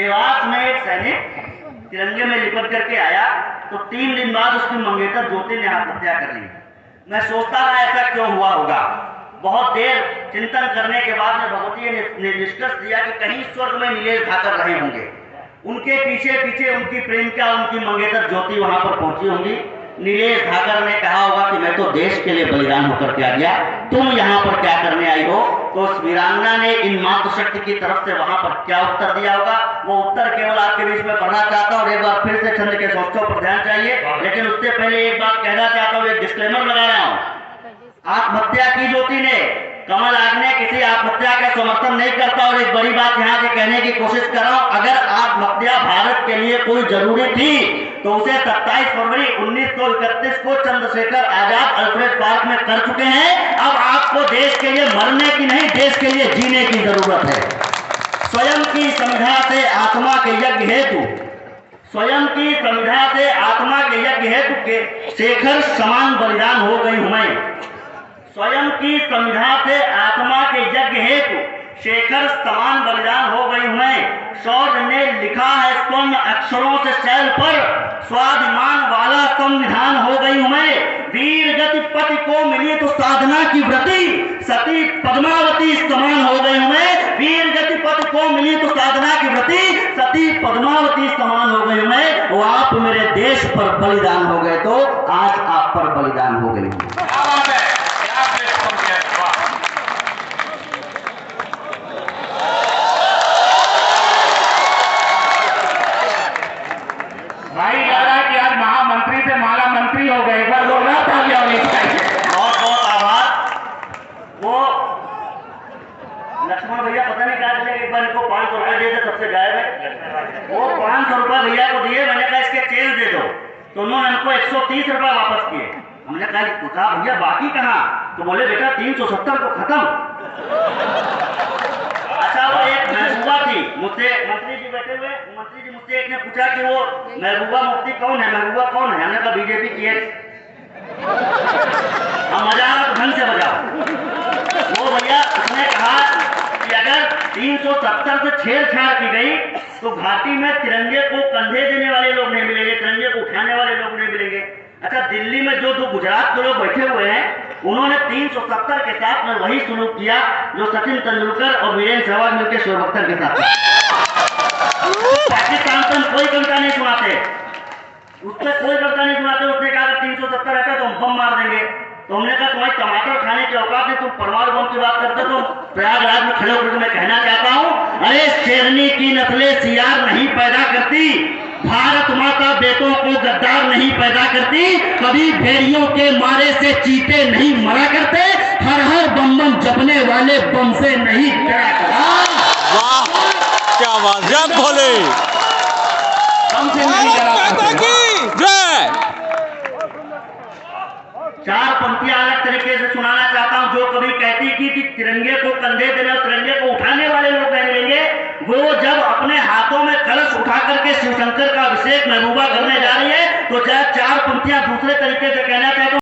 देवास में एक सैनिक तिरंगे में लिपट करके आया तो 3 दिन बाद उसकी मंगेतर ज्योति ने आत्महत्या कर ली। मैं सोचता रहा ऐसा क्यों हुआ होगा। बहुत देर चिंतन करने के बाद में भगवती ने निष्कर्ष दिया कि कहीं स्वर्ग में नीलेश धाकर रहे होंगे। उनके पीछे पीछे उनकी प्रेमिका, उनकी मंगेतर ज्योति वहां पर पहुंची होंगी। नीलेश धाकर ने कहा होगा कि मैं तो देश के लिए बलिदान होकर के आ गया, तुम यहाँ पर क्या करने आई हो। तो उस वीरांगना ने इन मातृशक्ति की तरफ से वहां पर क्या उत्तर दिया होगा, वो उत्तर केवल आपके बीच में पढ़ना चाहता हूँ। एक बार फिर से छंद के शौचों पर ध्यान चाहिए, लेकिन उससे पहले एक बात कहना चाहता हूँ, एक डिस्क्लेमर लगा रहा हूँ। आत्महत्या की ज्योति ने, कमल आग्ने किसी आत्महत्या का समर्थन नहीं करता। और एक बड़ी बात यहाँ से कहने की कोशिश कर रहा हूँ, अगर आत्महत्या भारत के लिए कोई जरूरी थी तो उसे 27 फरवरी 1931 को चंद्रशेखर आजाद अल्फ्रेड पार्क में कर चुके हैं। अब आपको देश के लिए मरने की नहीं, देश के लिए जीने की जरूरत है। स्वयं की संविधा से आत्मा के यज्ञ हेतु, स्वयं की संविधा से आत्मा के यज्ञ हेतु के शेखर समान बलिदान हो गई हूं मैं। स्वयं की संविधा से आत्मा के यज्ञ हेतु शेखर समान बलिदान हो गई हूं मैं। शौर्य ने लिखा है स्वर्ण अक्षरों से शैल पर, स्वाभिमान वाला संविधान हो गई हूं मैं। वीर गति पति को मिली तो साधना की व्रति, सती पद्मावती समान हो गई हूं मैं। वीर गति पति को मिली तो साधना की व्रति, सती पद्मावती समान हो गई हूं मैं। वो आप मेरे देश पर बलिदान हो गए तो आज आप पर बलिदान हो गई। भाई लग रहा है कि आज महामंत्री से माला मंत्री हो गए। एक बार बोलना था बहुत बहुत आभार। वो लक्ष्मण भैया पता नहीं क्या चले, एक बार इनको 500 रुपए दिए थे, सबसे गायब है। वो 500 रुपए भैया को दिए, मैंने कहा इसके चेंज दे दो, तो उन्होंने हमको 130 रुपए वापस किए। हमने कहा भैया बाकी कहाँ, तो बोले बेटा 370 को खत्म। अच्छा, वो एक महबूबा थी, मुझसे मंत्री जी बैठे हुए, मंत्री जी मुझसे एक ने पूछा कि वो महबूबा मुफ्ती कौन है, महबूबा कौन है। हमने कहा बीजेपी की एक्स। हम मजा आ रहा तो ढंग से बजाओ। वो भैया उसने कहा कि अगर 370 से छेड़छाड़ की गई तो घाटी में तिरंगे को कंधे देने वाले लोग नहीं मिलेंगे, तिरंगे को उठाने वाले लोग नहीं मिलेंगे। अच्छा, दिल्ली में जो 2 गुजरात के लोग बैठे हुए हैं, उन्होंने 370 के साथ में वही शुरू किया जो सचिन तेंदुलकर और वीरेंद्र सहवाग मिलकर शोएब अख्तर के साथ। पाकिस्तान से कोई कविता नहीं सुनाते, उससे कोई कविता नहीं सुनाते। उसने कहा अगर 370 रहता तो हम बम मार देंगे। तो हमने कहा तुम्हारी टमाटर खाने की औकात है, तुम परमाणु बम की बात करते हो। तो प्रयागराज में खड़े होकर मैं कहना चाहता हूँ, अरे शेरनी की नस्लें सियार नहीं पैदा करती, भारत माता बेटों को गद्दार नहीं पैदा करती, कभी भेड़ियों के मारे से चीते नहीं मरा करते, हर हर बम बम जपने वाले बम से नहीं डरा करते। वाह क्या बात है, भोले बम से नहीं डरा करते। जय। 4 पंक्तियां अलग तरीके से सुनाना चाहता हूं। जो कभी कहती कि तिरंगे को कंधे देने और तिरंगे को उठाने वाले लोग नहीं मिलेंगे, वो जब अपने हाथों में कलश उठा करके शिवशंकर का अभिषेक महबूबा करने जा रही है, तो 4 पंक्तियां दूसरे तरीके से कहना चाहता हूं।